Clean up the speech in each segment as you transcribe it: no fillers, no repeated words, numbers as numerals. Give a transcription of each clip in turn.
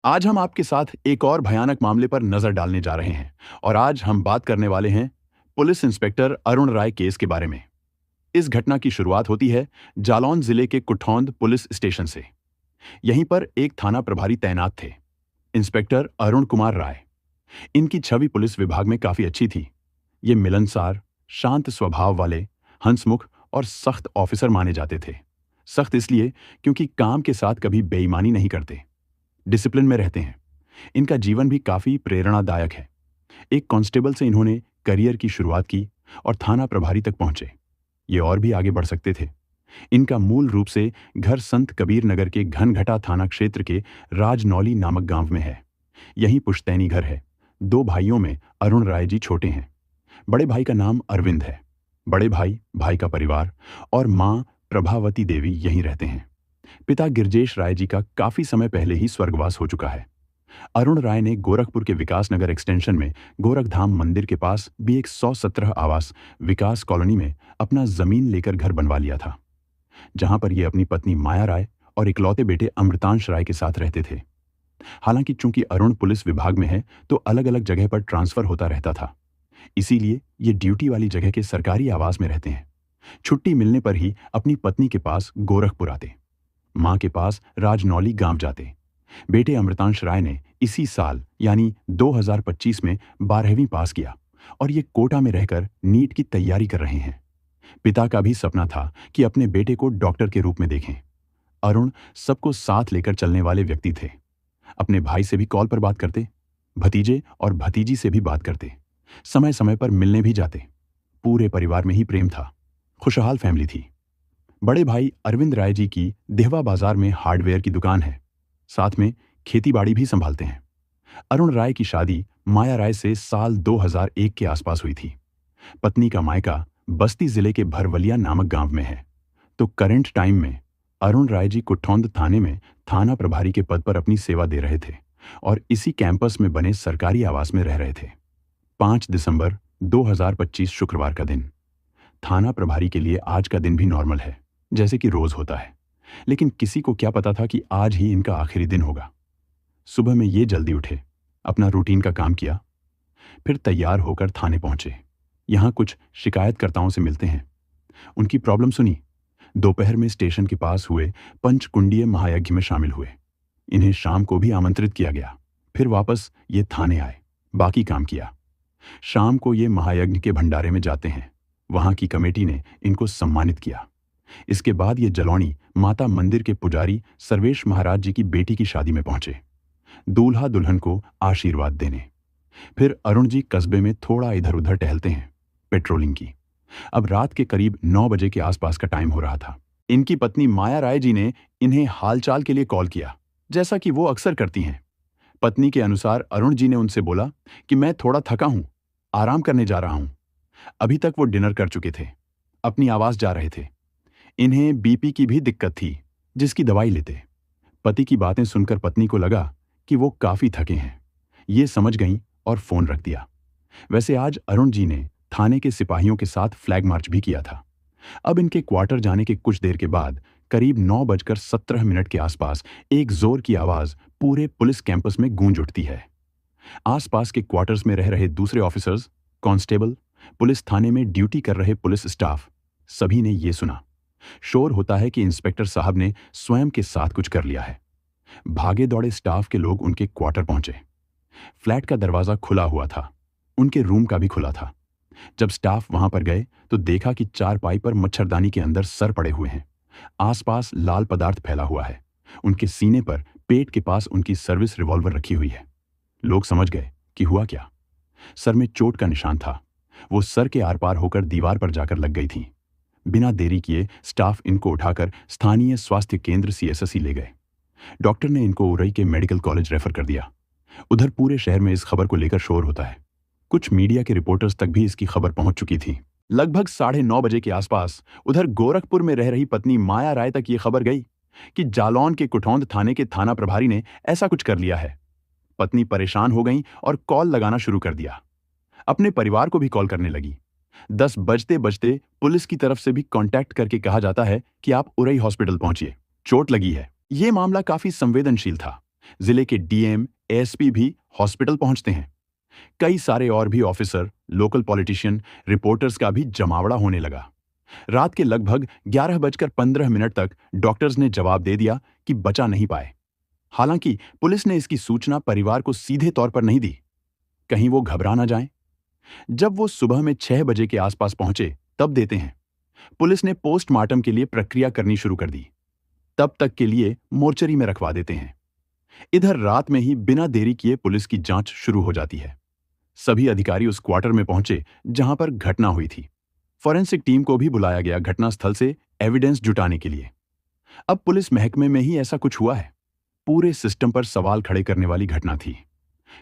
आज हम आपके साथ एक और भयानक मामले पर नजर डालने जा रहे हैं और आज हम बात करने वाले हैं पुलिस इंस्पेक्टर अरुण राय केस के बारे में। इस घटना की शुरुआत होती है जालौन जिले के कुठौंद पुलिस स्टेशन से। यहीं पर एक थाना प्रभारी तैनात थे, इंस्पेक्टर अरुण कुमार राय। इनकी छवि पुलिस विभाग में काफी अच्छी थी। ये मिलनसार, शांत स्वभाव वाले, हंसमुख और सख्त ऑफिसर माने जाते थे। सख्त इसलिए क्योंकि काम के साथ कभी बेईमानी नहीं करते, डिसिप्लिन में रहते हैं। इनका जीवन भी काफी प्रेरणादायक है। एक कांस्टेबल से इन्होंने करियर की शुरुआत की और थाना प्रभारी तक पहुंचे। ये और भी आगे बढ़ सकते थे। इनका मूल रूप से घर संत कबीर नगर के घनघटा थाना क्षेत्र के राजनौली नामक गांव में है। यहीं पुश्तैनी घर है। दो भाइयों में अरुण राय जी छोटे हैं। बड़े भाई का नाम अरविंद है। बड़े भाई, भाई का परिवार और मां प्रभावती देवी यहीं रहते हैं। पिता गिरजेश राय जी का काफी समय पहले ही स्वर्गवास हो चुका है। अरुण राय ने गोरखपुर के विकास नगर एक्सटेंशन में गोरखधाम मंदिर के पास भी एक 117 आवास विकास कॉलोनी में अपना जमीन लेकर घर बनवा लिया था, जहां पर ये अपनी पत्नी माया राय और इकलौते बेटे अमृतांश राय के साथ रहते थे। हालांकि चूंकि अरुण पुलिस विभाग में है तो अलग अलग जगह पर ट्रांसफर होता रहता था, इसीलिए ये ड्यूटी वाली जगह के सरकारी आवास में रहते हैं। छुट्टी मिलने पर ही अपनी पत्नी के पास गोरखपुर आते, मां के पास राजनौली गांव जाते। बेटे अमृतांश राय ने इसी साल यानी 2025 में 12वीं पास किया और ये कोटा में रहकर नीट की तैयारी कर रहे हैं। पिता का भी सपना था कि अपने बेटे को डॉक्टर के रूप में देखें। अरुण सबको साथ लेकर चलने वाले व्यक्ति थे। अपने भाई से भी कॉल पर बात करते, भतीजे और भतीजी से भी बात करते, समय समय पर मिलने भी जाते। पूरे परिवार में ही प्रेम था। खुशहाल फैमिली थी। बड़े भाई अरविंद राय जी की देहवा बाजार में हार्डवेयर की दुकान है। साथ में खेतीबाड़ी भी संभालते हैं। अरुण राय की शादी माया राय से साल 2001 के आसपास हुई थी। पत्नी का मायका बस्ती जिले के भरवलिया नामक गांव में है। तो करंट टाइम में अरुण राय जी कुठौंद थाने में थाना प्रभारी के पद पर अपनी सेवा दे रहे थे और इसी कैंपस में बने सरकारी आवास में रह रहे थे। 5 दिसंबर 2025 शुक्रवार का दिन। थाना प्रभारी के लिए आज का दिन भी नॉर्मल है, जैसे कि रोज होता है, लेकिन किसी को क्या पता था कि आज ही इनका आखिरी दिन होगा। सुबह में ये जल्दी उठे, अपना रूटीन का काम किया, फिर तैयार होकर थाने पहुंचे। यहां कुछ शिकायतकर्ताओं से मिलते हैं, उनकी प्रॉब्लम सुनी। दोपहर में स्टेशन के पास हुए पंचकुंडीय महायज्ञ में शामिल हुए। इन्हें शाम को भी आमंत्रित किया गया। फिर वापस ये थाने आए, बाकी काम किया। शाम को ये महायज्ञ के भंडारे में जाते हैं। वहां की कमेटी ने इनको सम्मानित किया। इसके बाद ये जलौनी माता मंदिर के पुजारी सर्वेश महाराज जी की बेटी की शादी में पहुंचे, दूल्हा दुल्हन को आशीर्वाद देने। फिर अरुण जी कस्बे में थोड़ा इधर उधर टहलते हैं, पेट्रोलिंग की। अब रात के करीब 9 बजे के आसपास का टाइम हो रहा था। इनकी पत्नी माया राय जी ने इन्हें हालचाल के लिए कॉल किया, जैसा कि वो अक्सर करती हैं। पत्नी के अनुसार अरुण जी ने उनसे बोला कि मैं थोड़ा थका हूं, आराम करने जा रहा हूं। अभी तक वो डिनर कर चुके थे, अपनी आवास जा रहे थे। इन्हें बीपी की भी दिक्कत थी, जिसकी दवाई लेते। पति की बातें सुनकर पत्नी को लगा कि वो काफी थके हैं। ये समझ गईं और फोन रख दिया। वैसे आज अरुण जी ने थाने के सिपाहियों के साथ फ्लैग मार्च भी किया था। अब इनके क्वार्टर जाने के कुछ देर के बाद करीब 9:17 के आसपास एक जोर की आवाज पूरे पुलिस कैंपस में गूंज उठती है। आसपास के क्वार्टर्स में रह रहे दूसरे ऑफिसर्स, कांस्टेबल, पुलिस थाने में ड्यूटी कर रहे पुलिस स्टाफ, सभी ने ये सुना। शोर होता है कि इंस्पेक्टर साहब ने स्वयं के साथ कुछ कर लिया है। भागे दौड़े स्टाफ के लोग उनके क्वार्टर पहुंचे। फ्लैट का दरवाजा खुला हुआ था, उनके रूम का भी खुला था। जब स्टाफ वहां पर गए तो देखा कि चारपाई पर मच्छरदानी के अंदर सर पड़े हुए हैं। आसपास लाल पदार्थ फैला हुआ है। उनके सीने पर पेट के पास उनकी सर्विस रिवॉल्वर रखी हुई है। लोग समझ गए कि हुआ क्या। सर में चोट का निशान था। वो सर के आर पार होकर दीवार पर जाकर लग गई थी। बिना देरी किए स्टाफ इनको उठाकर स्थानीय स्वास्थ्य केंद्र सीएससी ले गए। डॉक्टर ने इनको उरई के मेडिकल कॉलेज रेफर कर दिया। उधर पूरे शहर में इस खबर को लेकर शोर होता है। कुछ मीडिया के रिपोर्टर्स तक भी इसकी खबर पहुंच चुकी थी। लगभग 9:30 बजे के आसपास उधर गोरखपुर में रह रही पत्नी माया राय तक ये खबर गई कि जालौन के कुठौंद थाने के थाना प्रभारी ने ऐसा कुछ कर लिया है। पत्नी परेशान हो गई और कॉल लगाना शुरू कर दिया। अपने परिवार को भी कॉल करने लगी। 10 बजते बजते पुलिस की तरफ से भी कांटेक्ट करके कहा जाता है कि आप उरई हॉस्पिटल पहुंचिए, चोट लगी है। ये मामला काफी संवेदनशील था, जिले के डीएम, एएसपी भी हॉस्पिटल पहुंचते हैं। कई सारे और भी ऑफिसर, लोकल पॉलिटिशियन, रिपोर्टर्स का भी जमावड़ा होने लगा। रात के लगभग 11:15 तक डॉक्टर्स ने जवाब दे दिया कि बचा नहीं पाए। हालांकि पुलिस ने इसकी सूचना परिवार को सीधे तौर पर नहीं दी, कहीं वो घबरा ना जाएं। जब वो सुबह में 6 बजे के आसपास पहुंचे, तब देते हैं। पुलिस ने पोस्टमार्टम के लिए प्रक्रिया करनी शुरू कर दी। तब तक के लिए मोर्चरी में रखवा देते हैं। इधर रात में ही बिना देरी किए पुलिस की जांच शुरू हो जाती है। सभी अधिकारी उस क्वार्टर में पहुंचे जहां पर घटना हुई थी। फॉरेंसिक टीम को भी बुलाया गया घटनास्थल से एविडेंस जुटाने के लिए। अब पुलिस महकमे में ही ऐसा कुछ हुआ है। पूरे सिस्टम पर सवाल खड़े करने वाली घटना थी।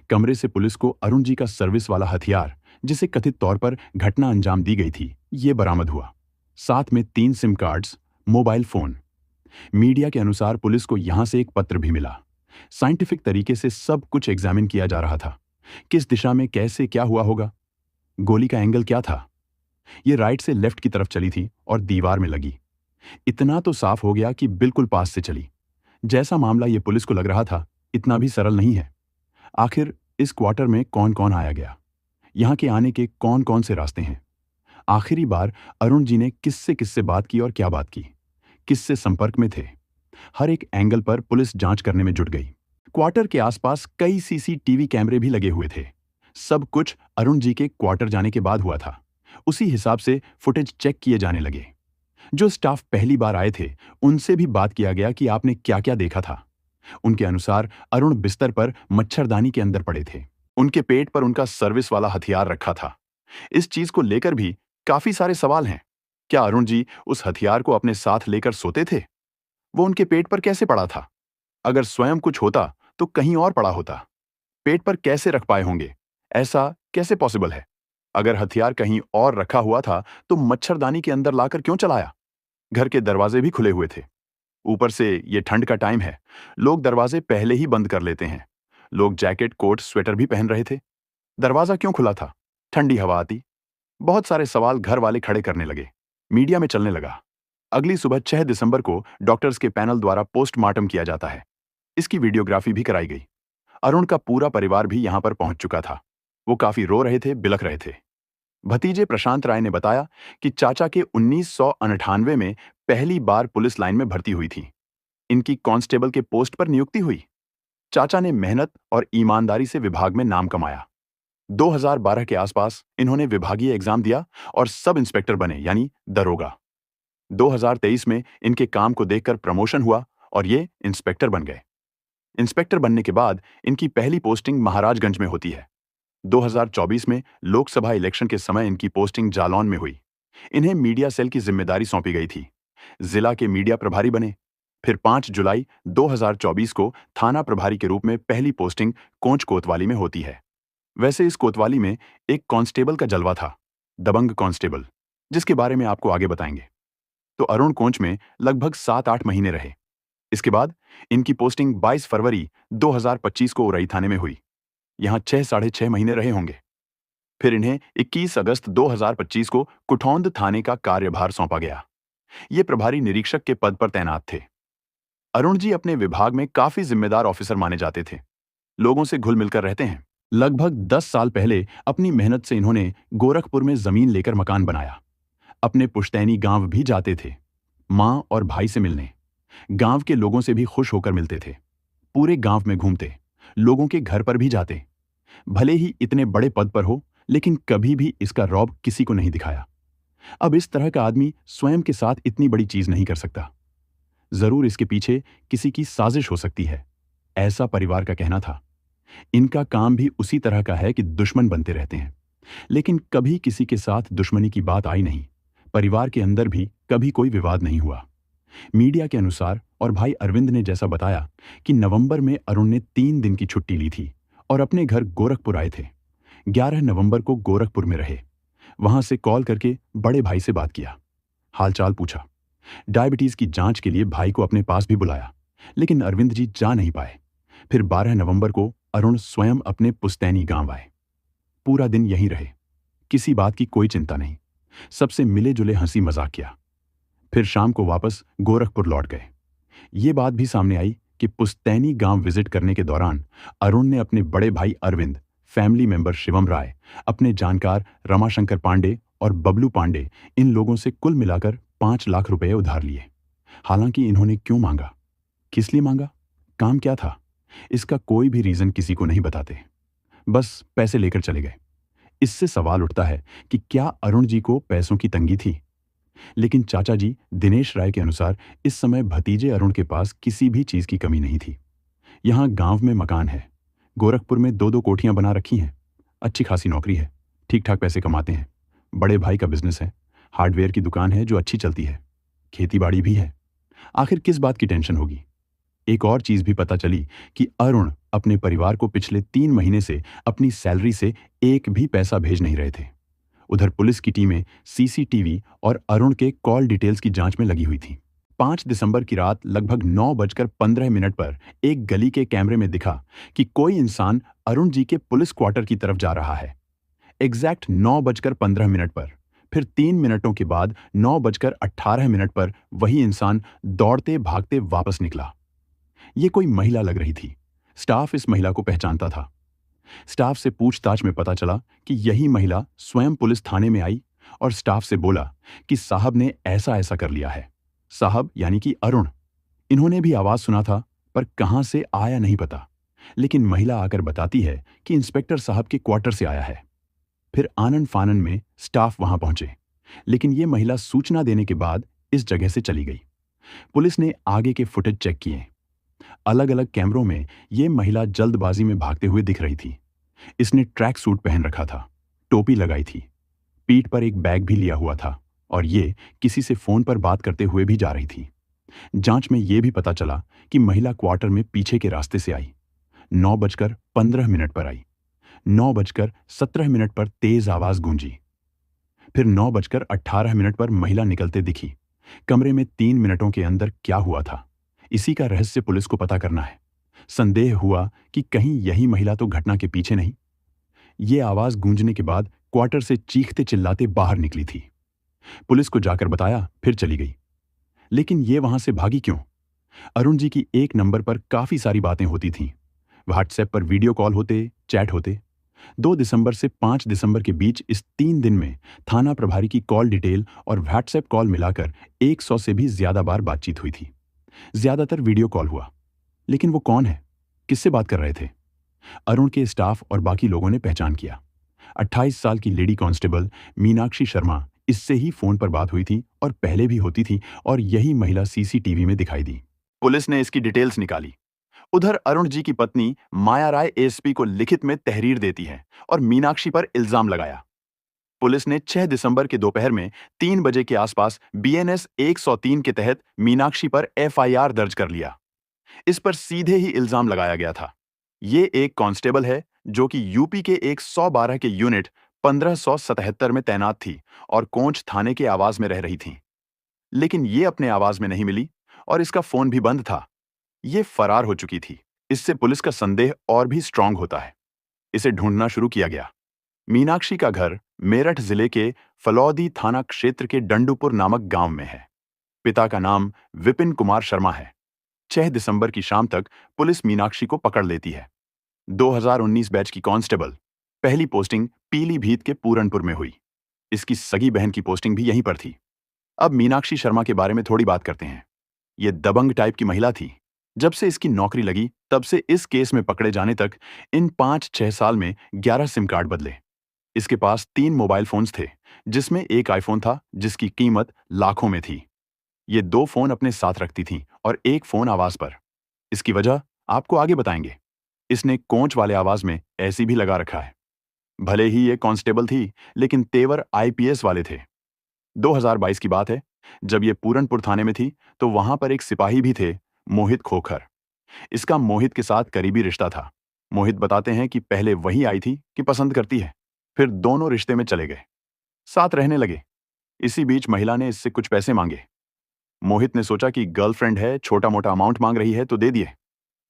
कमरे से पुलिस को अरुण जी का सर्विस वाला हथियार, जिसे कथित तौर पर घटना अंजाम दी गई थी, ये बरामद हुआ। साथ में 3 SIM cards, mobile phone. Media के अनुसार पुलिस को यहां से एक पत्र भी मिला। साइंटिफिक तरीके से सब कुछ एग्जामिन किया जा रहा था। किस दिशा में कैसे क्या हुआ होगा, गोली का एंगल क्या था। ये राइट से लेफ्ट की तरफ चली थी और दीवार में लगी। इतना तो साफ हो गया कि बिल्कुल पास से चली। जैसा मामला ये पुलिस को लग रहा था, इतना भी सरल नहीं है। आखिर इस क्वार्टर में कौन कौन आया गया, यहां के आने के कौन कौन से रास्ते हैं। आखिरी बार अरुण जी ने किससे बात की और क्या बात की, किससे संपर्क में थे। हर एक एंगल पर पुलिस जांच करने में जुट गई। क्वार्टर के आसपास कई सीसीटीवी कैमरे भी लगे हुए थे। सब कुछ अरुण जी के क्वार्टर जाने के बाद हुआ था। उसी हिसाब से फुटेज चेक किए जाने लगे। जो स्टाफ पहली बार आए थे, उनसे भी बात किया गया कि आपने क्या क्या देखा था। उनके अनुसार अरुण बिस्तर पर मच्छरदानी के अंदर पड़े थे। उनके पेट पर उनका सर्विस वाला हथियार रखा था। इस चीज को लेकर भी काफी सारे सवाल हैं। क्या अरुण जी उस हथियार को अपने साथ लेकर सोते थे? वो उनके पेट पर कैसे पड़ा था? अगर स्वयं कुछ होता तो कहीं और पड़ा होता। पेट पर कैसे रख पाए होंगे? ऐसा कैसे पॉसिबल है? अगर हथियार कहीं और रखा हुआ था तो मच्छरदानी के अंदर लाकर क्यों चलाया? घर के दरवाजे भी खुले हुए थे। ऊपर से ये ठंड का टाइम है, लोग दरवाजे पहले ही बंद कर लेते हैं। लोग जैकेट, कोट, स्वेटर भी पहन रहे थे। दरवाजा क्यों खुला था? ठंडी हवा आती। बहुत सारे सवाल घर वाले खड़े करने लगे। मीडिया में चलने लगा। अगली सुबह 6 दिसंबर को डॉक्टर्स के पैनल द्वारा पोस्टमार्टम किया जाता है। इसकी वीडियोग्राफी भी कराई गई। अरुण का पूरा परिवार भी यहां पर पहुंच चुका था। वो काफी रो रहे थे, बिलख रहे थे। भतीजे प्रशांत राय ने बताया कि चाचा के 1998 में पहली बार पुलिस लाइन में भर्ती हुई थी। इनकी कांस्टेबल के पोस्ट पर नियुक्ति हुई। चाचा ने मेहनत और ईमानदारी से विभाग में नाम कमाया। 2012 के आसपास इन्होंने विभागीय एग्जाम दिया और सब इंस्पेक्टर बने, यानी दरोगा। 2023 में इनके काम को देखकर प्रमोशन हुआ और ये इंस्पेक्टर बन गए। इंस्पेक्टर बनने के बाद इनकी पहली पोस्टिंग महाराजगंज में होती है। 2024 में लोकसभा इलेक्शन के समय इनकी पोस्टिंग जालौन में हुई। इन्हें मीडिया सेल की जिम्मेदारी सौंपी गई थी। जिला के मीडिया प्रभारी बने। फिर 5 जुलाई 2024 को थाना प्रभारी के रूप में पहली पोस्टिंग कोंच कोतवाली में होती है। वैसे इस कोतवाली में एक कांस्टेबल का जलवा था, दबंग कांस्टेबल, जिसके बारे में आपको आगे बताएंगे। तो अरुण कोंच में लगभग 7-8 महीने रहे। इसके बाद इनकी पोस्टिंग 22 फरवरी 2025 को उरई थाने में हुई। यहां 6-6.5 महीने रहे होंगे। फिर इन्हें 21 अगस्त 2025 को कुठौंद थाने का कार्यभार सौंपा गया। ये प्रभारी निरीक्षक के पद पर तैनात थे। अरुण जी अपने विभाग में काफी जिम्मेदार ऑफिसर माने जाते थे। लोगों से घुल मिलकर रहते हैं। लगभग 10 साल पहले अपनी मेहनत से इन्होंने गोरखपुर में जमीन लेकर मकान बनाया। अपने पुश्तैनी गांव भी जाते थे, मां और भाई से मिलने। गांव के लोगों से भी खुश होकर मिलते थे। पूरे गांव में घूमते, लोगों के घर पर भी जाते। भले ही इतने बड़े पद पर हो, लेकिन कभी भी इसका रौब किसी को नहीं दिखाया। अब इस तरह का आदमी स्वयं के साथ इतनी बड़ी चीज नहीं कर सकता। जरूर इसके पीछे किसी की साजिश हो सकती है, ऐसा परिवार का कहना था। इनका काम भी उसी तरह का है कि दुश्मन बनते रहते हैं, लेकिन कभी किसी के साथ दुश्मनी की बात आई नहीं। परिवार के अंदर भी कभी कोई विवाद नहीं हुआ। मीडिया के अनुसार और भाई अरविंद ने जैसा बताया कि नवंबर में अरुण ने 3 दिन की छुट्टी ली थी और अपने घर गोरखपुर आए थे। 11 नवंबर को गोरखपुर में रहे। वहां से कॉल करके बड़े भाई से बात किया, हालचाल पूछा। डायबिटीज की जांच के लिए भाई को अपने पास भी बुलाया, लेकिन अरविंद जी जा नहीं पाए। फिर 12 नवंबर को अरुण स्वयं अपने पुश्तैनी गांव आए। पूरा दिन यहीं रहे। किसी बात की कोई चिंता नहीं। सबसे मिले जुले हंसी मजाक किया। फिर शाम को वापस गोरखपुर लौट गए। ये बात भी सामने आई कि पुस्तैनी गांव विजिट करने के दौरान अरुण ने अपने बड़े भाई अरविंद, फैमिली मेंबर शिवम राय, अपने जानकार रमाशंकर पांडे और बबलू पांडे, इन लोगों से कुल मिलाकर 5 लाख रुपए उधार लिए। हालांकि इन्होंने क्यों मांगा, किस लिए मांगा, काम क्या था, इसका कोई भी रीजन किसी को नहीं बताते, बस पैसे लेकर चले गए। इससे सवाल उठता है कि क्या अरुण जी को पैसों की तंगी थी? लेकिन चाचा जी दिनेश राय के अनुसार इस समय भतीजे अरुण के पास किसी भी चीज की कमी नहीं थी। यहाँ गांव में मकान है, गोरखपुर में 2-2 कोठियां बना रखी हैं, अच्छी खासी नौकरी है, ठीक ठाक पैसे कमाते हैं, बड़े भाई का बिजनेस है, हार्डवेयर की दुकान है जो अच्छी चलती है, खेती बाड़ी भी है। आखिर किस बात की टेंशन होगी? एक और चीज भी पता चली कि अरुण अपने परिवार को पिछले 3 महीने से अपनी सैलरी से एक भी पैसा भेज नहीं रहे थे। उधर पुलिस की टीमें सीसीटीवी और अरुण के कॉल डिटेल्स की जांच में लगी हुई थी। 5 दिसंबर की रात लगभग 9:15 पर एक गली के कैमरे में दिखा कि कोई इंसान अरुण जी के पुलिस क्वार्टर की तरफ जा रहा है। एग्जैक्ट 9:15 पर, फिर 3 मिनटों के बाद 9:18 पर वही इंसान दौड़ते भागते वापस निकला। ये कोई महिला लग रही थी। स्टाफ इस महिला को पहचानता था। स्टाफ से पूछताछ में पता चला कि यही महिला स्वयं पुलिस थाने में आई और स्टाफ से बोला कि साहब ने ऐसा ऐसा कर लिया है। साहब यानी कि अरुण। इन्होंने भी आवाज सुना था, पर कहां से आया नहीं पता, लेकिन महिला आकर बताती है कि इंस्पेक्टर साहब के क्वार्टर से आया है। फिर आनन फानन में स्टाफ वहां पहुंचे, लेकिन ये महिला सूचना देने के बाद इस जगह से चली गई। पुलिस ने आगे के फुटेज चेक किए। अलग अलग कैमरों में यह महिला जल्दबाजी में भागते हुए दिख रही थी। इसने ट्रैक सूट पहन रखा था, टोपी लगाई थी, पीठ पर एक बैग भी लिया हुआ था और ये किसी से फोन पर बात करते हुए भी जा रही थी। जांच में यह भी पता चला कि महिला क्वार्टर में पीछे के रास्ते से आई। 9:15 पर आई। 9:17 पर तेज आवाज गूंजी। फिर 9:18 पर महिला निकलते दिखी। कमरे में 3 मिनटों के अंदर क्या हुआ था, इसी का रहस्य पुलिस को पता करना है। संदेह हुआ कि कहीं यही महिला तो घटना के पीछे नहीं। ये आवाज गूंजने के बाद क्वार्टर से चीखते चिल्लाते बाहर निकली थी। पुलिस को जाकर बताया, फिर चली गई। लेकिन ये वहां से भागी क्यों? अरुण जी की एक नंबर पर काफी सारी बातें होती थीं। व्हाट्सएप पर वीडियो कॉल होते, चैट होते। 2 दिसंबर से 5 दिसंबर के बीच इस 3 दिन में थाना प्रभारी की कॉल डिटेल और व्हाट्सएप कॉल मिलाकर 100 से भी ज्यादा बार बातचीत हुई थी। ज्यादातर वीडियो कॉल हुआ। लेकिन वो कौन है, किससे बात कर रहे थे? अरुण के स्टाफ और बाकी लोगों ने पहचान किया। 28 साल की लेडी कांस्टेबल मीनाक्षी शर्मा, इससे ही फोन पर बात हुई थी और पहले भी होती थी, और यही महिला सीसीटीवी में दिखाई दी। पुलिस ने इसकी डिटेल्स निकाली। उधर अरुण जी की पत्नी माया राय एसपी को लिखित में तहरीर देती है और मीनाक्षी पर इल्जाम लगाया। पुलिस ने 6 दिसंबर के दोपहर में 3 बजे के आसपास बीएनएस 103 के तहत मीनाक्षी पर एफआईआर दर्ज कर लिया। इस पर सीधे ही इल्जाम लगाया गया था। ये एक कांस्टेबल है जो कि यूपी के एक 112 के यूनिट 1577 में तैनात थी और कोंच थाने के आवास में रह रही थी। लेकिन ये अपने आवास में नहीं मिली और इसका फोन भी बंद था। ये फरार हो चुकी थी। इससे पुलिस का संदेह और भी स्ट्रांग होता है। इसे ढूंढना शुरू किया गया। मीनाक्षी का घर मेरठ जिले के फलौदी थाना क्षेत्र के डंडूपुर नामक गांव में है। पिता का नाम विपिन कुमार शर्मा है। 6 दिसंबर की शाम तक पुलिस मीनाक्षी को पकड़ लेती है। 2019 बैच की कांस्टेबल। पहली पोस्टिंग पीलीभीत के पूरनपुर में हुई। इसकी सगी बहन की पोस्टिंग भी यहीं पर थी। अब मीनाक्षी शर्मा के बारे में थोड़ी बात करते हैं। ये दबंग टाइप की महिला थी। जब से इसकी नौकरी लगी तब से इस केस में पकड़े जाने तक इन 5-6 साल में 11 सिम कार्ड बदले। इसके पास 3 मोबाइल फोन्स थे, जिसमें एक आईफोन था जिसकी कीमत लाखों में थी। ये 2 फोन अपने साथ रखती थी और एक फोन आवाज पर। इसकी वजह आपको आगे बताएंगे। इसने कोंच वाले आवाज में ऐसी भी लगा रखा है। भले ही ये कांस्टेबल थी, लेकिन तेवर आईपीएस वाले थे। 2022 की बात है, जब ये पूरनपुर थाने में थी तो वहां पर एक सिपाही भी थे, मोहित खोखर। इसका मोहित के साथ करीबी रिश्ता था। मोहित बताते हैं कि पहले वही आई थी कि पसंद करती है, फिर दोनों रिश्ते में चले गए, साथ रहने लगे। इसी बीच महिला ने इससे कुछ पैसे मांगे। मोहित ने सोचा कि गर्लफ्रेंड है, छोटा मोटा अमाउंट मांग रही है तो दे दिए।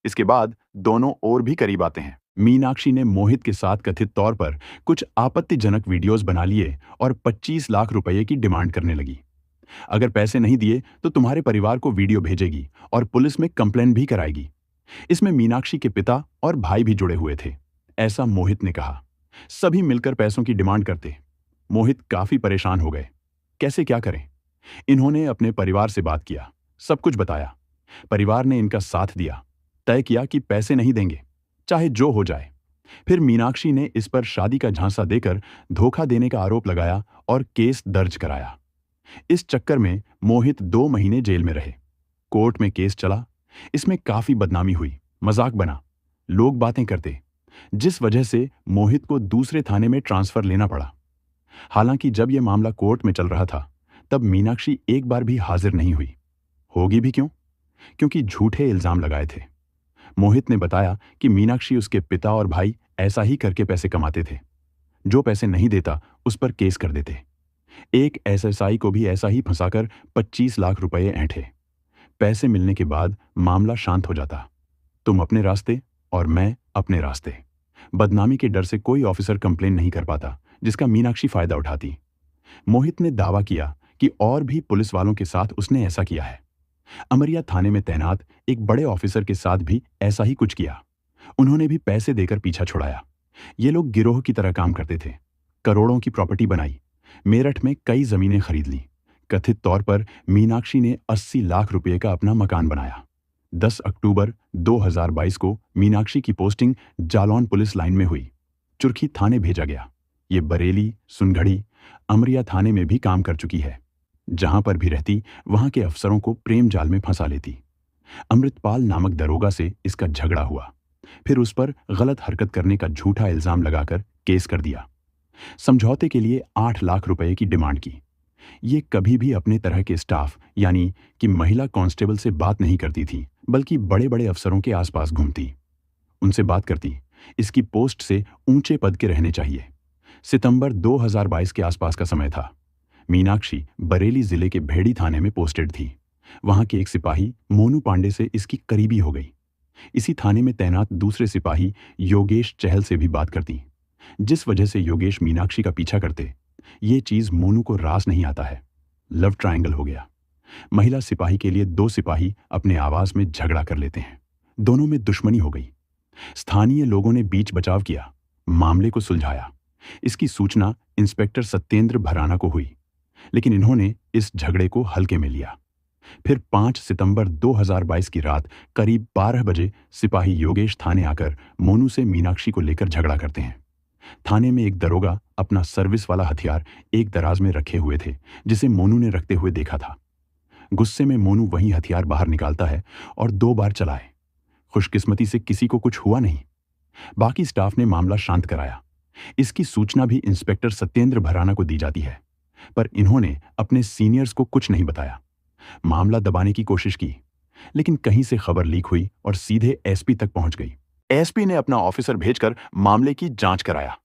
इसके बाद दोनों और भी करीब आते हैं। मीनाक्षी ने मोहित के साथ कथित तौर पर कुछ आपत्तिजनक वीडियोस बना लिए और 25 लाख रुपए की डिमांड करने लगी। अगर पैसे नहीं दिए तो तुम्हारे परिवार को वीडियो भेजेगी और पुलिस में कंप्लेंट भी कराएगी। इसमें मीनाक्षी के पिता और भाई भी जुड़े हुए थे, ऐसा मोहित ने कहा। सभी मिलकर पैसों की डिमांड करते। मोहित काफी परेशान हो गए। कैसे क्या करें? इन्होंने अपने परिवार से बात किया, सब कुछ बताया। परिवार ने इनका साथ दिया। तय किया कि पैसे नहीं देंगे, चाहे जो हो जाए। फिर मीनाक्षी ने इस पर शादी का झांसा देकर धोखा देने का आरोप लगाया और केस दर्ज कराया। इस चक्कर में मोहित 2 महीने जेल में रहे। कोर्ट में केस चला। इसमें काफी बदनामी हुई, मजाक बना, लोग बातें करते, जिस वजह से मोहित को दूसरे थाने में ट्रांसफर लेना पड़ा। हालांकि जब यह मामला कोर्ट में चल रहा था, तब मीनाक्षी एक बार भी हाजिर नहीं हुई। होगी भी क्यों? क्योंकि झूठे इल्जाम लगाए थे। मोहित ने बताया कि मीनाक्षी उसके पिता और भाई ऐसा ही करके पैसे कमाते थे। जो पैसे नहीं देता उस पर केस कर देते। एक एसएसआई को भी ऐसा ही फंसाकर 25 लाख रुपए ऐंठे। पैसे मिलने के बाद मामला शांत हो जाता। तुम अपने रास्ते और मैं अपने रास्ते। बदनामी के डर से कोई ऑफिसर कंप्लेन नहीं कर पाता, जिसका मीनाक्षी फायदा उठाती। मोहित ने दावा किया कि और भी पुलिस वालों के साथ उसने ऐसा किया है। अमरिया थाने में तैनात एक बड़े ऑफिसर के साथ भी ऐसा ही कुछ किया। उन्होंने भी पैसे देकर पीछा छुड़ाया। ये लोग गिरोह की तरह काम करते थे। करोड़ों की प्रॉपर्टी बनाई। मेरठ में कई जमीनें खरीद ली। कथित तौर पर मीनाक्षी ने 80 लाख रुपए का अपना मकान बनाया। 10 अक्टूबर 2022 को मीनाक्षी की पोस्टिंग जालौन पुलिस लाइन में हुई। चुरखी थाने भेजा गया। ये बरेली, सुनगढ़ी, अमरिया थाने में भी काम कर चुकी है। जहां पर भी रहती, वहां के अफसरों को प्रेम जाल में फंसा लेती। अमृतपाल नामक दरोगा से इसका झगड़ा हुआ। फिर उस पर गलत हरकत करने का झूठा इल्जाम लगाकर केस कर दिया। समझौते के लिए 8 लाख रुपए की डिमांड की। ये कभी भी अपने तरह के स्टाफ यानी कि महिला कांस्टेबल से बात नहीं करती थी, बल्कि बड़े बड़े अफसरों के आसपास घूमती। उनसे बात करती। इसकी पोस्ट से ऊंचे पद के रहने चाहिए। सितंबर 2022 के आसपास का समय था। मीनाक्षी बरेली जिले के भेड़ी थाने में पोस्टेड थी। वहां के एक सिपाही मोनू पांडे से इसकी करीबी हो गई। इसी थाने में तैनात दूसरे सिपाही योगेश चहल से भी बात करती, जिस वजह से योगेश मीनाक्षी का पीछा करते। ये चीज मोनू को रास नहीं आता है। लव ट्रायंगल हो गया। महिला सिपाही के लिए 2 सिपाही अपने आवास में झगड़ा कर लेते हैं। दोनों में दुश्मनी हो गई। स्थानीय लोगों ने बीच बचाव किया, मामले को सुलझाया। इसकी सूचना इंस्पेक्टर सत्येंद्र भराना को हुई, लेकिन इन्होंने इस झगड़े को हल्के में लिया। फिर 5 सितंबर 2022 की रात करीब 12 बजे सिपाही योगेश थाने आकर मोनू से मीनाक्षी को लेकर झगड़ा करते हैं। थाने में एक दरोगा अपना सर्विस वाला हथियार एक दराज में रखे हुए थे, जिसे मोनू ने रखते हुए देखा था। गुस्से में मोनू वही हथियार बाहर निकालता है और 2 बार चलाए। खुशकिस्मती से किसी को कुछ हुआ नहीं। बाकी स्टाफ ने मामला शांत कराया। इसकी सूचना भी इंस्पेक्टर सत्येंद्र भराना को दी जाती है, पर इन्होंने अपने सीनियर्स को कुछ नहीं बताया। मामला दबाने की कोशिश की, लेकिन कहीं से खबर लीक हुई और सीधे एसपी तक पहुंच गई। एसपी ने अपना ऑफिसर भेजकर मामले की जांच कराया।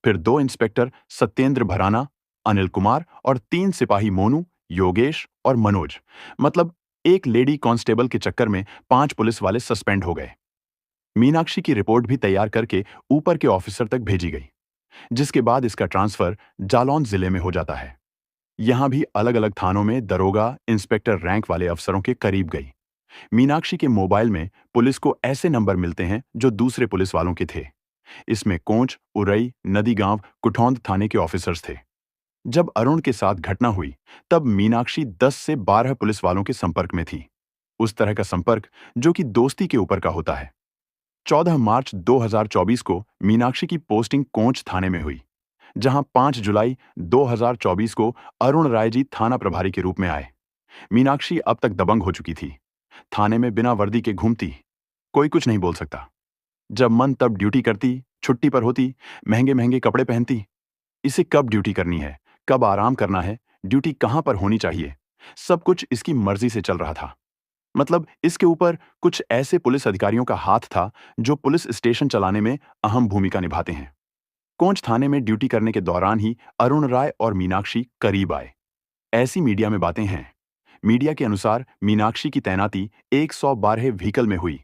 फिर 2 इंस्पेक्टर सत्येंद्र भराना, अनिल कुमार और 3 सिपाही मोनू, योगेश और मनोज, मतलब एक लेडी कांस्टेबल के चक्कर में 5 पुलिस वाले सस्पेंड हो गए। मीनाक्षी की रिपोर्ट भी तैयार करके ऊपर के ऑफिसर तक भेजी गई, जिसके बाद इसका ट्रांसफर जालौन जिले में हो जाता है। यहां भी अलग अलग थानों में दरोगा, इंस्पेक्टर रैंक वाले अफसरों के करीब गई। मीनाक्षी के मोबाइल में पुलिस को ऐसे नंबर मिलते हैं जो दूसरे पुलिस वालों के थे। इसमें कोंच, उरई, नदीगांव, कुठौंद थाने के ऑफिसर्स थे। जब अरुण के साथ घटना हुई, तब मीनाक्षी 10 से 12 पुलिस वालों के संपर्क में थी। उस तरह का संपर्क जो कि दोस्ती के ऊपर का होता है। 14 मार्च 2024 को मीनाक्षी की पोस्टिंग कोंच थाने में हुई, जहां 5 जुलाई 2024 को अरुण राय जी थाना प्रभारी के रूप में आए। मीनाक्षी अब तक दबंग हो चुकी थी। थाने में बिना वर्दी के घूमती, कोई कुछ नहीं बोल सकता। जब मन तब ड्यूटी करती, छुट्टी पर होती, महंगे महंगे कपड़े पहनती। इसे कब ड्यूटी करनी है, कब आराम करना है, ड्यूटी कहां पर होनी चाहिए, सब कुछ इसकी मर्जी से चल रहा था। मतलब इसके ऊपर कुछ ऐसे पुलिस अधिकारियों का हाथ था जो पुलिस स्टेशन चलाने में अहम भूमिका निभाते हैं। कोंच थाने में ड्यूटी करने के दौरान ही अरुण राय और मीनाक्षी करीब आए। ऐसी मीडिया में बातें हैं। मीडिया के अनुसार मीनाक्षी की तैनाती 112 व्हीकल में हुई,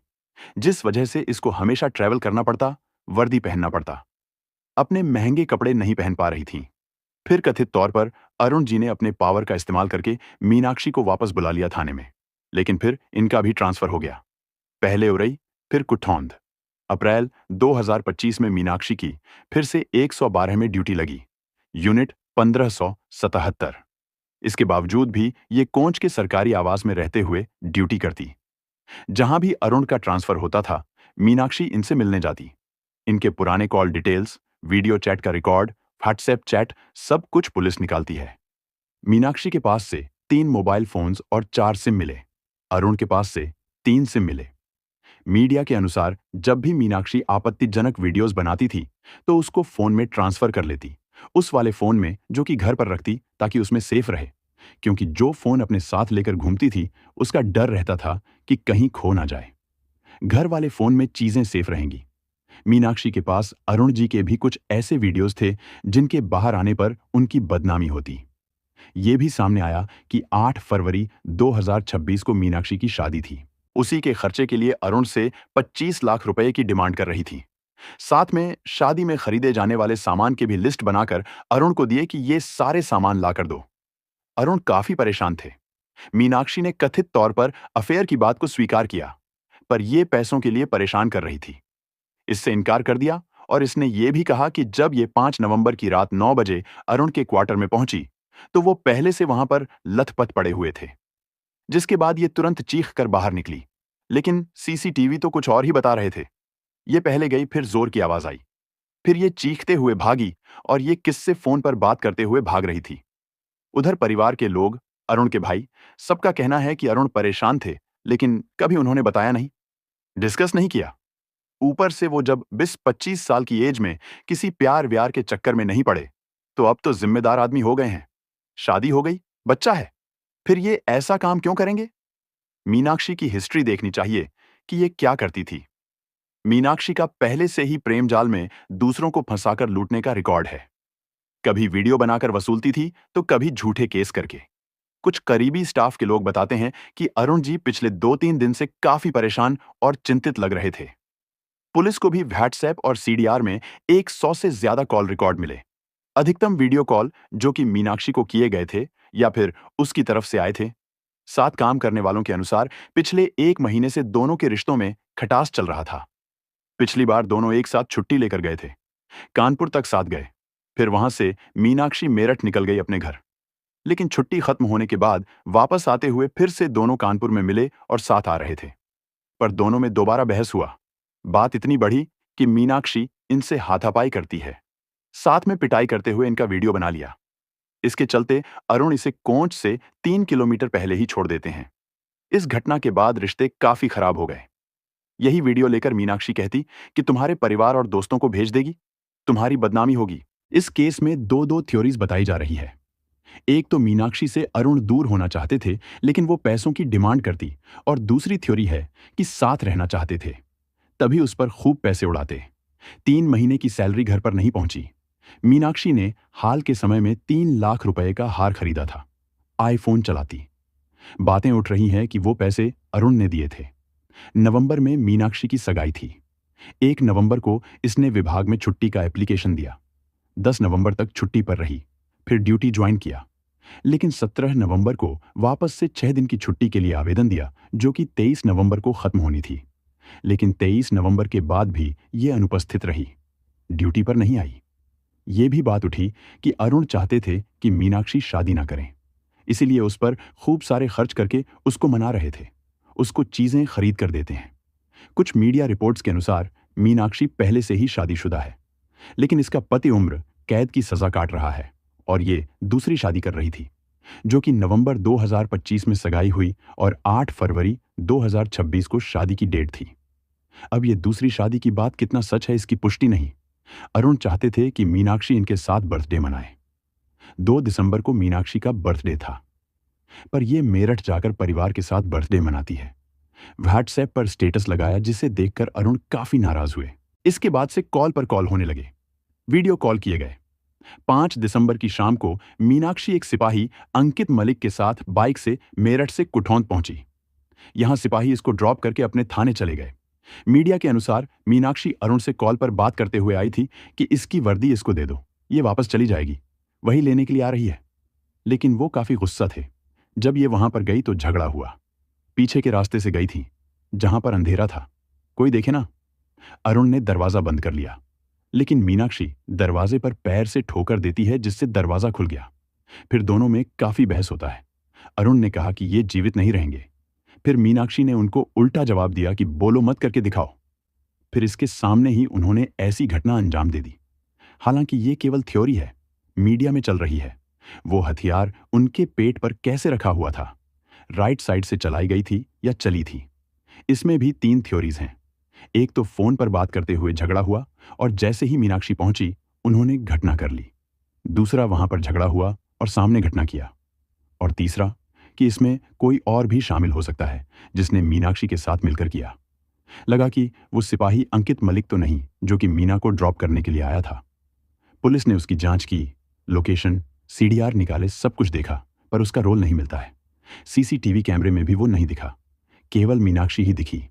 जिस वजह से इसको हमेशा ट्रैवल करना पड़ता, वर्दी पहनना पड़ता। अपने महंगे कपड़े नहीं पहन पा रही थीं। फिर कथित तौर पर अरुण जी ने अपने पावर का इस्तेमाल करके मीनाक्षी को वापस बुला लिया थाने में, लेकिन फिर इनका भी ट्रांसफर हो गया। पहले उरई, फिर कुठौंद। अप्रैल 2025 में मीनाक्षी की फिर से 112 में ड्यूटी लगी, यूनिट 1577। इसके बावजूद भी ये कोंच के सरकारी आवास में रहते हुए ड्यूटी करती। जहां भी अरुण का ट्रांसफर होता था, मीनाक्षी इनसे मिलने जाती। इनके पुराने कॉल डिटेल्स, वीडियो चैट का रिकॉर्ड, व्हाट्सएप चैट, सब कुछ पुलिस निकालती है। मीनाक्षी के पास से 3 मोबाइल फोन्स और 4 सिम मिले। अरुण के पास से 3 सिम मिले। मीडिया के अनुसार जब भी मीनाक्षी आपत्तिजनक वीडियोस बनाती थी, तो उसको फोन में ट्रांसफर कर लेती, उस वाले फोन में जो कि घर पर रखती ताकि उसमें सेफ रहे, क्योंकि जो फोन अपने साथ लेकर घूमती थी उसका डर रहता था कि कहीं खो ना जाए। घर वाले फोन में चीजें सेफ रहेंगी। मीनाक्षी के पास अरुण जी के भी कुछ ऐसे वीडियोस थे जिनके बाहर आने पर उनकी बदनामी होती। ये भी सामने आया कि 8 फरवरी 2026 को मीनाक्षी की शादी थी। उसी के खर्चे के लिए अरुण से 25 लाख रुपए की डिमांड कर रही थी। साथ में शादी में खरीदे जाने वाले सामान की भी लिस्ट बनाकर अरुण को दिए कि ये सारे सामान लाकर दो। अरुण काफी परेशान थे। मीनाक्षी ने कथित तौर पर अफेयर की बात को स्वीकार किया, पर यह पैसों के लिए परेशान कर रही थी। इससे इनकार कर दिया और इसने यह भी कहा कि जब ये 5 नवंबर की रात 9 बजे अरुण के क्वार्टर में पहुंची, तो वो पहले से वहां पर लथपथ पड़े हुए थे। जिसके बाद ये तुरंत चीख कर बाहर निकली, लेकिन सीसीटीवी तो कुछ और ही बता रहे थे। ये पहले गई, फिर जोर की आवाज आई, फिर ये चीखते हुए भागी और ये किससे फोन पर बात करते हुए भाग रही थी। उधर परिवार के लोग, अरुण के भाई, सबका कहना है कि अरुण परेशान थे, लेकिन कभी उन्होंने बताया नहीं, डिस्कस नहीं किया। ऊपर से वो जब 20-25 साल की एज में किसी प्यार व्यार के चक्कर में नहीं पड़े, तो अब तो जिम्मेदार आदमी हो गए हैं, शादी हो गई, बच्चा है, फिर ये ऐसा काम क्यों करेंगे? मीनाक्षी की हिस्ट्री देखनी चाहिए कि ये क्या करती थी। मीनाक्षी का पहले से ही प्रेम जाल में दूसरों को फंसाकर लूटने का रिकॉर्ड है। कभी वीडियो बनाकर वसूलती थी, तो कभी झूठे केस करके। कुछ करीबी स्टाफ के लोग बताते हैं कि अरुण जी पिछले 2-3 दिन से काफी परेशान और चिंतित लग रहे थे। पुलिस को भी व्हाट्सएप और सीडीआर में 100 से ज्यादा कॉल रिकॉर्ड मिले। अधिकतम वीडियो कॉल जो कि मीनाक्षी को किए गए थे या फिर उसकी तरफ से आए थे। साथ काम करने वालों के अनुसार पिछले 1 महीने से दोनों के रिश्तों में खटास चल रहा था। पिछली बार दोनों एक साथ छुट्टी लेकर गए थे, कानपुर तक साथ गए। फिर वहां से मीनाक्षी मेरठ निकल गई अपने घर, लेकिन छुट्टी खत्म होने के बाद वापस आते हुए फिर से दोनों कानपुर में मिले और साथ आ रहे थे। पर दोनों में दोबारा बहस हुआ। बात इतनी बढ़ी कि मीनाक्षी इनसे हाथापाई करती है। साथ में पिटाई करते हुए इनका वीडियो बना लिया। इसके चलते अरुण इसे कोंच से 3 किलोमीटर पहले ही छोड़ देते हैं। इस घटना के बाद रिश्ते काफी खराब हो गए। यही वीडियो लेकर मीनाक्षी कहती कि तुम्हारे परिवार और दोस्तों को भेज देगी, तुम्हारी बदनामी होगी। इस केस में दो थ्योरीज बताई जा रही है। एक तो मीनाक्षी से अरुण दूर होना चाहते थे, लेकिन वो पैसों की डिमांड करती, और दूसरी थ्योरी है कि साथ रहना चाहते थे, तभी उस पर खूब पैसे उड़ाते। 3 महीने की सैलरी घर पर नहीं पहुंची। मीनाक्षी ने हाल के समय में 3 लाख रुपए का हार खरीदा था। आईफोन चलाती। बातें उठ रही हैं कि वो पैसे अरुण ने दिए थे। नवंबर में मीनाक्षी की सगाई थी। 1 नवंबर को इसने विभाग में छुट्टी का एप्लीकेशन दिया। 10 नवंबर तक छुट्टी पर रही, फिर ड्यूटी ज्वाइन किया। लेकिन 17 नवंबर को वापस से 6 दिन की छुट्टी के लिए आवेदन दिया, जो कि 23 नवंबर को खत्म होनी थी। लेकिन 23 नवंबर के बाद भी ये अनुपस्थित रही, ड्यूटी पर नहीं आई। ये भी बात उठी कि अरुण चाहते थे कि मीनाक्षी शादी ना करें, इसीलिए उस पर खूब सारे खर्च करके उसको मना रहे थे, उसको चीजें खरीद कर देते हैं। कुछ मीडिया रिपोर्ट्स के अनुसार मीनाक्षी पहले से ही शादीशुदा है, लेकिन इसका पति उम्र कैद की सजा काट रहा है और ये दूसरी शादी कर रही थी, जो कि नवंबर 2025 में सगाई हुई और 8 फरवरी 2026 को शादी की डेट थी। अब ये दूसरी शादी की बात कितना सच है, इसकी पुष्टि नहीं। अरुण चाहते थे कि मीनाक्षी इनके साथ बर्थडे मनाए। 2 दिसंबर को मीनाक्षी का बर्थडे था, पर यह मेरठ जाकर परिवार के साथ बर्थडे मनाती है। व्हाट्सएप पर स्टेटस लगाया, जिसे देखकर अरुण काफी नाराज हुए। इसके बाद से कॉल पर कॉल होने लगे, वीडियो कॉल किए गए। 5 दिसंबर की शाम को मीनाक्षी एक सिपाही अंकित मलिक के साथ बाइक से मेरठ से कुठौंद पहुंची। यहां सिपाही इसको ड्रॉप करके अपने थाने चले गए। मीडिया के अनुसार मीनाक्षी अरुण से कॉल पर बात करते हुए आई थी कि इसकी वर्दी इसको दे दो, ये वापस चली जाएगी, वही लेने के लिए आ रही है। लेकिन वो काफी गुस्सा थे। जब ये वहां पर गई तो झगड़ा हुआ। पीछे के रास्ते से गई थी, जहां पर अंधेरा था। कोई देखे ना। अरुण ने दरवाजा बंद कर लिया, लेकिन मीनाक्षी दरवाजे पर पैर से ठोकर देती है, जिससे दरवाजा खुल गया। फिर दोनों में काफी बहस होता है। अरुण ने कहा कि ये जीवित नहीं रहेंगे। फिर मीनाक्षी ने उनको उल्टा जवाब दिया कि बोलो मत करके दिखाओ। फिर इसके सामने ही उन्होंने ऐसी घटना अंजाम दे दी। हालांकि ये केवल थ्योरी है, मीडिया में चल रही है। वो हथियार उनके पेट पर कैसे रखा हुआ था, राइट साइड से चलाई गई थी या चली थी? इसमें भी 3 थ्योरीज हैं। एक तो फोन पर बात करते हुए झगड़ा हुआ और जैसे ही मीनाक्षी पहुंची उन्होंने घटना कर ली। दूसरा, वहां पर झगड़ा हुआ और सामने घटना किया। और तीसरा कि इसमें कोई और भी शामिल हो सकता है जिसने मीनाक्षी के साथ मिलकर किया। लगा कि वो सिपाही अंकित मलिक तो नहीं जो कि मीना को ड्रॉप करने के लिए आया था। पुलिस ने उसकी जांच की, लोकेशन, सीडीआर निकाले, सब कुछ देखा, पर उसका रोल नहीं मिलता है। सीसीटीवी कैमरे में भी वो नहीं दिखा, केवल मीनाक्षी ही दिखी।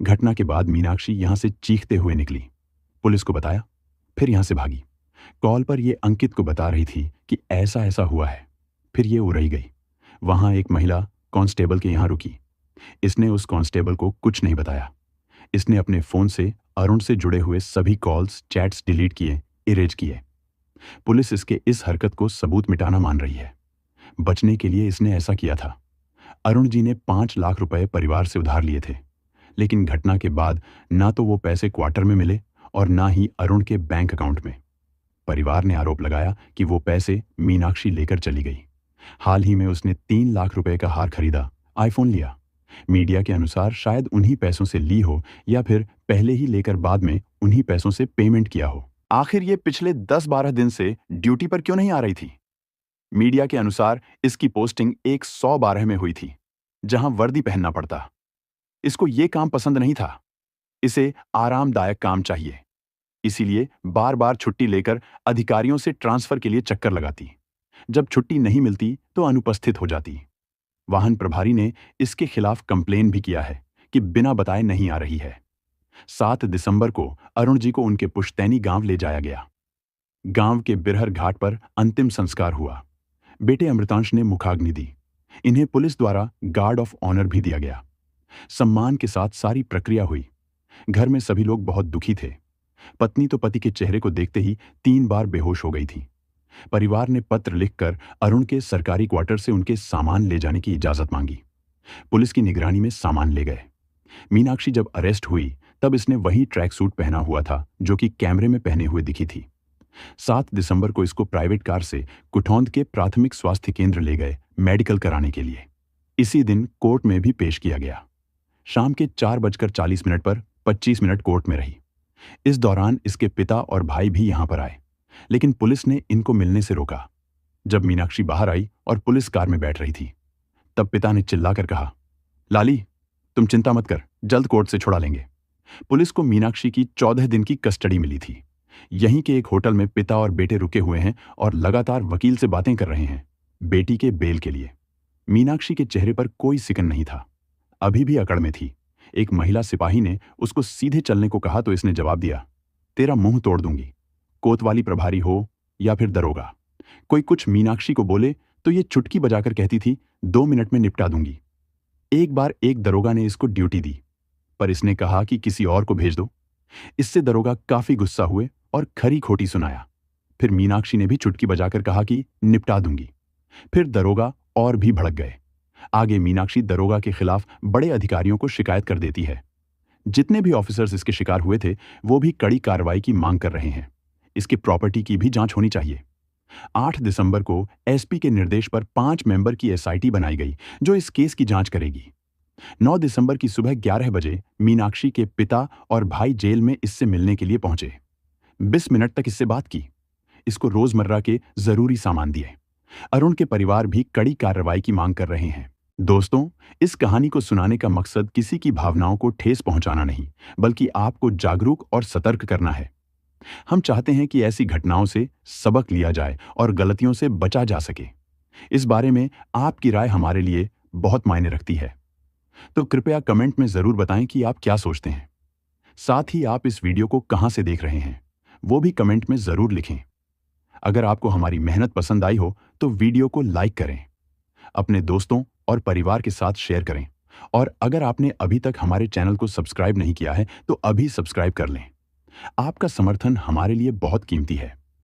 घटना के बाद मीनाक्षी यहां से चीखते हुए निकली, पुलिस को बताया, फिर यहां से भागी। कॉल पर ये अंकित को बता रही थी कि ऐसा ऐसा हुआ है। फिर ये उड़ई गई। वहां एक महिला कांस्टेबल के यहां रुकी। इसने उस कांस्टेबल को कुछ नहीं बताया। इसने अपने फोन से अरुण से जुड़े हुए सभी कॉल्स, चैट्स डिलीट किए, इरेज किए। पुलिस इसके इस हरकत को सबूत मिटाना मान रही है। बचने के लिए इसने ऐसा किया था। अरुण जी ने 5 लाख रुपए परिवार से उधार लिए थे, लेकिन घटना के बाद ना तो वो पैसे क्वार्टर में मिले और ना ही अरुण के बैंक अकाउंट में। परिवार ने आरोप लगाया कि वो पैसे मीनाक्षी लेकर चली गई। हाल ही में उसने 3 लाख रुपए का हार खरीदा, आईफोन लिया। मीडिया के अनुसार शायद उन्हीं पैसों से ली हो या फिर पहले ही लेकर बाद में उन्हीं पैसों से पेमेंट किया हो। आखिर ये पिछले 10-12 दिन से ड्यूटी पर क्यों नहीं आ रही थी? मीडिया के अनुसार इसकी पोस्टिंग एक 112 में हुई थी, जहां वर्दी पहनना पड़ता। इसको ये काम पसंद नहीं था। इसे आरामदायक काम चाहिए, इसीलिए बार बार छुट्टी लेकर अधिकारियों से ट्रांसफर के लिए चक्कर लगाती। जब छुट्टी नहीं मिलती तो अनुपस्थित हो जाती। वाहन प्रभारी ने इसके खिलाफ कंप्लेन भी किया है कि बिना बताए नहीं आ रही है। 7 दिसंबर को अरुण जी को उनके पुश्तैनी गांव ले जाया गया। गांव के बिरहर घाट पर अंतिम संस्कार हुआ। बेटे अमृतांश ने मुखाग्नि दी। इन्हें पुलिस द्वारा गार्ड ऑफ ऑनर भी दिया गया। सम्मान के साथ सारी प्रक्रिया हुई। घर में सभी लोग बहुत दुखी थे। पत्नी तो पति के चेहरे को देखते ही 3 बार बेहोश हो गई थी। परिवार ने पत्र लिखकर अरुण के सरकारी क्वार्टर से उनके सामान ले जाने की इजाजत मांगी। पुलिस की निगरानी में सामान ले गए। मीनाक्षी जब अरेस्ट हुई तब इसने वही ट्रैक सूट पहना हुआ था जो कि कैमरे में पहने हुए दिखी थी। 7 दिसंबर को इसको प्राइवेट कार से कुठौंद के प्राथमिक स्वास्थ्य केंद्र ले गए मेडिकल कराने के लिए। इसी दिन कोर्ट में भी पेश किया गया। शाम के 4:40 पर 25 मिनट कोर्ट में रही। इस दौरान इसके पिता और भाई भी यहां पर आए, लेकिन पुलिस ने इनको मिलने से रोका। जब मीनाक्षी बाहर आई और पुलिस कार में बैठ रही थी, तब पिता ने चिल्लाकर कहा, लाली, तुम चिंता मत कर, जल्द कोर्ट से छुड़ा लेंगे। पुलिस को मीनाक्षी की 14 दिन की कस्टडी मिली थी। यहीं के एक होटल में पिता और बेटे रुके हुए हैं और लगातार वकील से बातें कर रहे हैं, बेटी के बेल के लिए। मीनाक्षी के चेहरे पर कोई सिकन नहीं था, अभी भी अकड़ में थी। एक महिला सिपाही ने उसको सीधे चलने को कहा तो इसने जवाब दिया, तेरा मुंह तोड़ दूंगी। कोतवाली प्रभारी हो या फिर दरोगा, कोई कुछ मीनाक्षी को बोले तो ये चुटकी बजाकर कहती थी, 2 मिनट में निपटा दूंगी। एक बार एक दरोगा ने इसको ड्यूटी दी, पर इसने कहा कि किसी और को भेज दो। इससे दरोगा काफी गुस्सा हुए और खरी खोटी सुनाया। फिर मीनाक्षी ने भी चुटकी बजाकर कहा कि निपटा दूंगी। फिर दरोगा और भी भड़क गए। आगे मीनाक्षी दरोगा के खिलाफ बड़े अधिकारियों को शिकायत कर देती है। जितने भी ऑफिसर्स इसके शिकार हुए थे वो भी कड़ी कार्रवाई की मांग कर रहे हैं। इसकी प्रॉपर्टी की भी जांच होनी चाहिए। 8 दिसंबर को एसपी के निर्देश पर 5 मेंबर की एसआईटी बनाई गई जो इस केस की जांच करेगी। 9 दिसंबर की सुबह 11 बजे मीनाक्षी के पिता और भाई जेल में इससे मिलने के लिए पहुंचे। 20 मिनट तक इससे बात की। इसको रोजमर्रा के जरूरी सामान दिए। अरुण के परिवार भी कड़ी कार्रवाई की मांग कर रहे हैं। दोस्तों, इस कहानी को सुनाने का मकसद किसी की भावनाओं को ठेस पहुंचाना नहीं, बल्कि आपको जागरूक और सतर्क करना है। हम चाहते हैं कि ऐसी घटनाओं से सबक लिया जाए और गलतियों से बचा जा सके। इस बारे में आपकी राय हमारे लिए बहुत मायने रखती है, तो कृपया कमेंट में जरूर बताएं कि आप क्या सोचते हैं। साथ ही आप इस वीडियो को कहां से देख रहे हैं वो भी कमेंट में जरूर लिखें। अगर आपको हमारी मेहनत पसंद आई हो तो वीडियो को लाइक करें, अपने दोस्तों और परिवार के साथ शेयर करें और अगर आपने अभी तक हमारे चैनल को सब्सक्राइब नहीं किया है तो अभी सब्सक्राइब कर लें। आपका समर्थन हमारे लिए बहुत कीमती है।